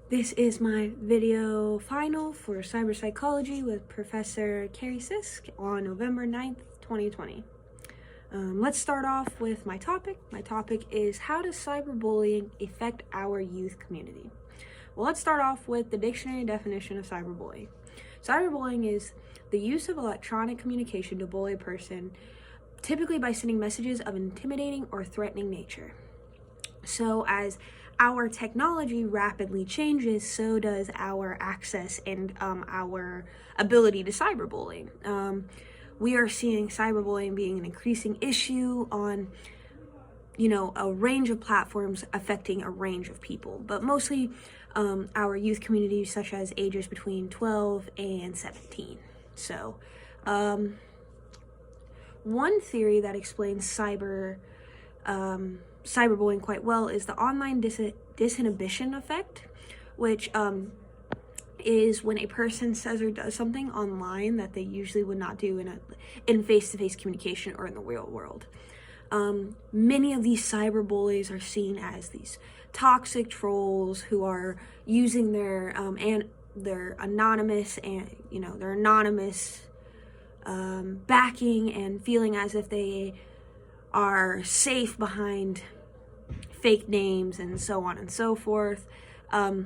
This is my video final for cyber psychology with Professor Carrie Sisk on November 9th, 2020. Let's start off with my topic. My topic is, how does cyberbullying affect our youth community? Well, let's start off with the dictionary definition of cyberbullying. Cyberbullying is the use of electronic communication to bully a person, typically by sending messages of intimidating or threatening nature. So as our technology rapidly changes, so does our access and our ability to cyberbullying. We are seeing cyberbullying being an increasing issue on, a range of platforms affecting a range of people, but mostly our youth community, such as ages between 12 and 17. So, one theory that explains cyberbullying quite well is the online disinhibition effect, which is when a person says or does something online that they usually would not do in face-to-face communication or in the real world. Many of these cyberbullies are seen as these toxic trolls who are using their anonymous backing and feeling as if they are safe behind fake names and so on and so forth. The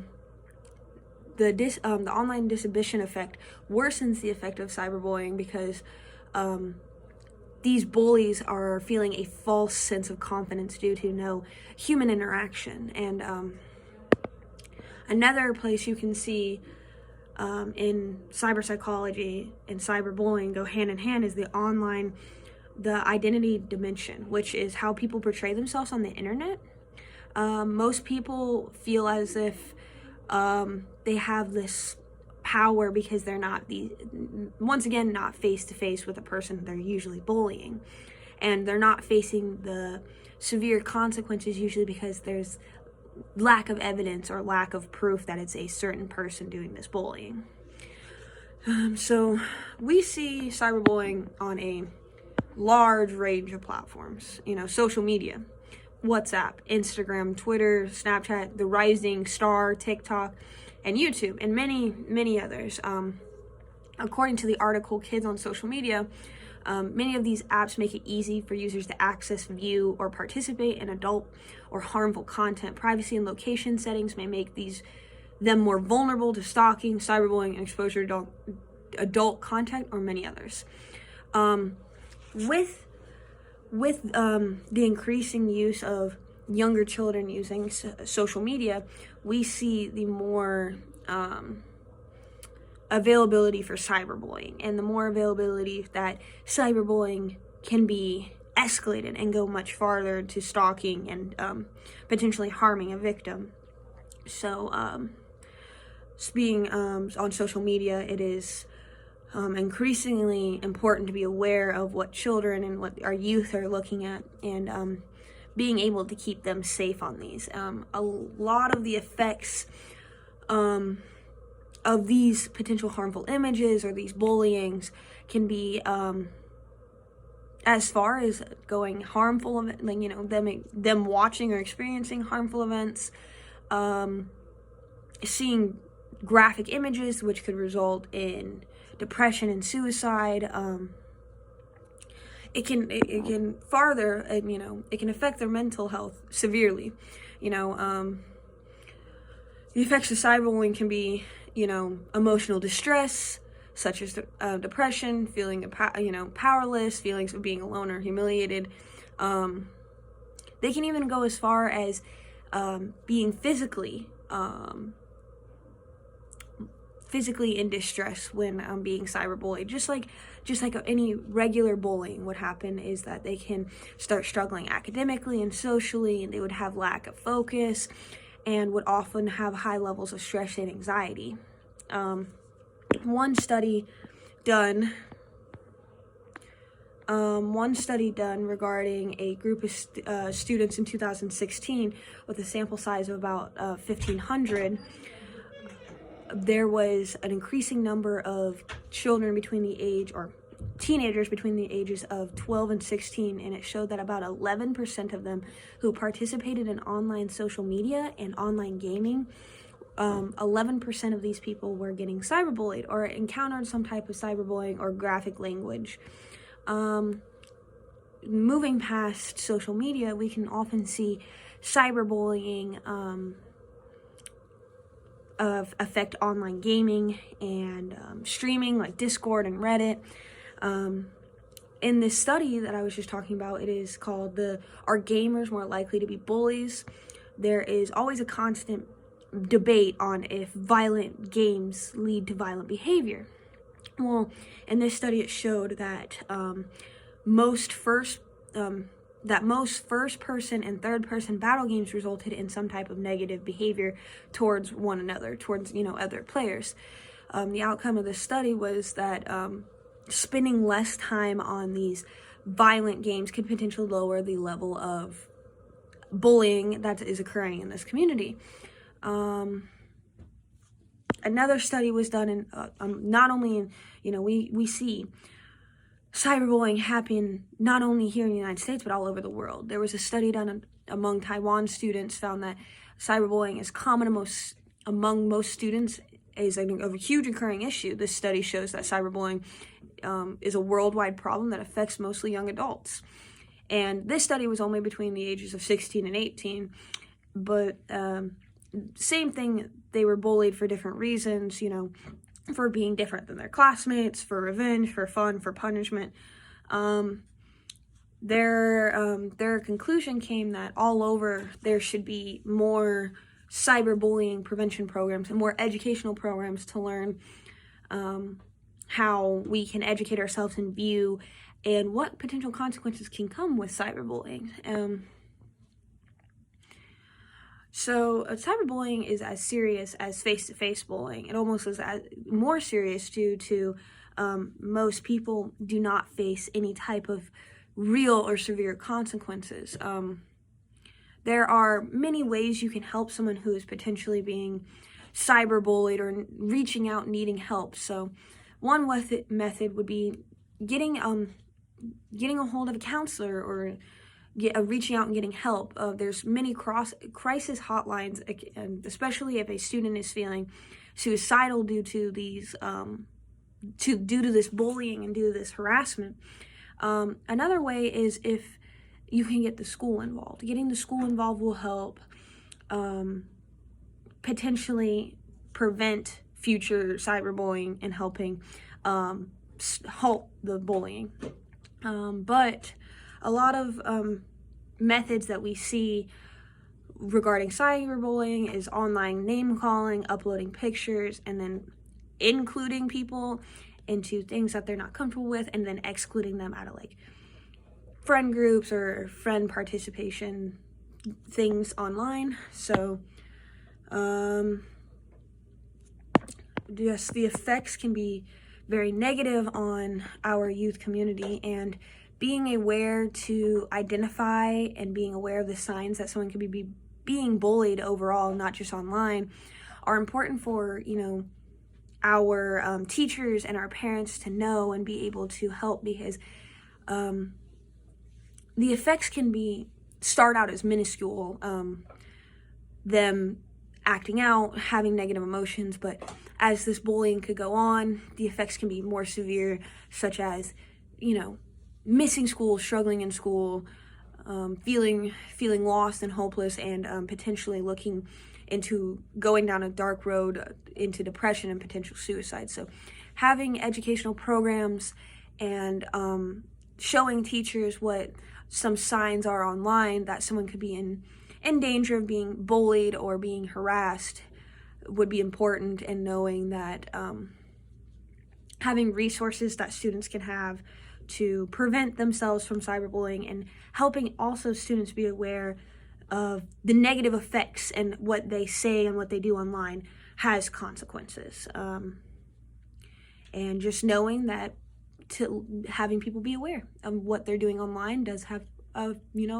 online disinhibition effect worsens the effect of cyberbullying because these bullies are feeling a false sense of confidence due to no human interaction. And another place you can see in cyber psychology and cyberbullying go hand in hand is the identity dimension, which is how people portray themselves on the internet. Most people feel as if they have this power because they're not not face to face with a person they're usually bullying, and they're not facing the severe consequences usually because there's lack of evidence or lack of proof that it's a certain person doing this bullying. So we see cyberbullying on a large range of platforms, social media, WhatsApp, Instagram, Twitter, Snapchat, the rising star, TikTok, and YouTube, and many, many others. According to the article Kids on Social Media, many of these apps make it easy for users to access, view, or participate in adult or harmful content. Privacy and location settings may make them more vulnerable to stalking, cyberbullying, and exposure to adult content, or many others. With the increasing use of younger children using social media, we see the more availability for cyberbullying, and the more availability that cyberbullying can be escalated and go much farther to stalking and potentially harming a victim. So being on social media, it is increasingly important to be aware of what children and what our youth are looking at, and being able to keep them safe on these. A lot of the effects of these potential harmful images or these bullyings can be as far as going harmful, them watching or experiencing harmful events, seeing graphic images which could result in depression and suicide. It can farther, it can affect their mental health severely. The effects of cyberbullying can be, emotional distress, such as depression, feeling powerless, feelings of being alone or humiliated. They can even go as far as being physically in distress when being cyberbullied. Just like any regular bullying would happen, is that they can start struggling academically and socially, and they would have lack of focus and would often have high levels of stress and anxiety. One study done regarding a group of students in 2016 with a sample size of about 1,500, there was an increasing number of children teenagers between the ages of 12 and 16, and it showed that about 11% of them who participated in online social media and online gaming 11% of these people were getting cyberbullied or encountered some type of cyberbullying or graphic language. Moving past social media, we can often see cyberbullying affect online gaming and streaming, like Discord and Reddit. In this study that I was just talking about, it is called Are Gamers More Likely to Be Bullies? There is always a constant debate on if violent games lead to violent behavior. Well, in this study, it showed that most first-person and third-person battle games resulted in some type of negative behavior towards one another, towards other players. The outcome of this study was that spending less time on these violent games could potentially lower the level of bullying that is occurring in this community. Another study was done in not only in, we see cyberbullying happen not only here in the United States, but all over the world. There was a study done among Taiwan students, found that cyberbullying is common among most students, is a huge occurring issue. This study shows that cyberbullying is a worldwide problem that affects mostly young adults. And this study was only between the ages of 16 and 18, but same thing, they were bullied for different reasons, for being different than their classmates, for revenge, for fun, for punishment. Their conclusion came that all over there should be more cyberbullying prevention programs and more educational programs to learn how we can educate ourselves and view and what potential consequences can come with cyberbullying. So cyberbullying is as serious as face-to-face bullying. It almost is more serious due to most people do not face any type of real or severe consequences. There are many ways you can help someone who is potentially being cyberbullied or reaching out needing help. So one method would be getting a hold of a counselor or reaching out and getting help. There's many crisis hotlines, especially if a student is feeling suicidal due to these due to this bullying and due to this harassment. Another way is if you can get the school involved. Getting the school involved will help potentially prevent future cyberbullying and helping halt the bullying. But a lot of methods that we see regarding cyberbullying is online name calling, uploading pictures, and then including people into things that they're not comfortable with, and then excluding them out of like friend groups or friend participation things online. So just the effects can be very negative on our youth community, and being aware to identify and being aware of the signs that someone could be being bullied overall, not just online, are important for, our teachers and our parents to know and be able to help, because the effects can start out as minuscule, them acting out, having negative emotions, but as this bullying could go on, the effects can be more severe, such as, missing school, struggling in school, feeling lost and hopeless, and potentially looking into going down a dark road into depression and potential suicide. So having educational programs and showing teachers what some signs are online that someone could be in danger of being bullied or being harassed would be important, and knowing that having resources that students can have to prevent themselves from cyberbullying, and helping also students be aware of the negative effects and what they say and what they do online has consequences. And just knowing that having people be aware of what they're doing online does have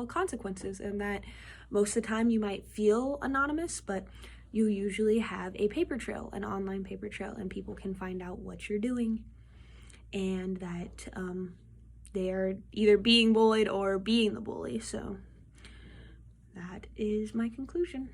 consequences, and that most of the time you might feel anonymous, but you usually have a paper trail, an online paper trail, and people can find out what you're doing, and that they are either being bullied or being the bully. So that is my conclusion.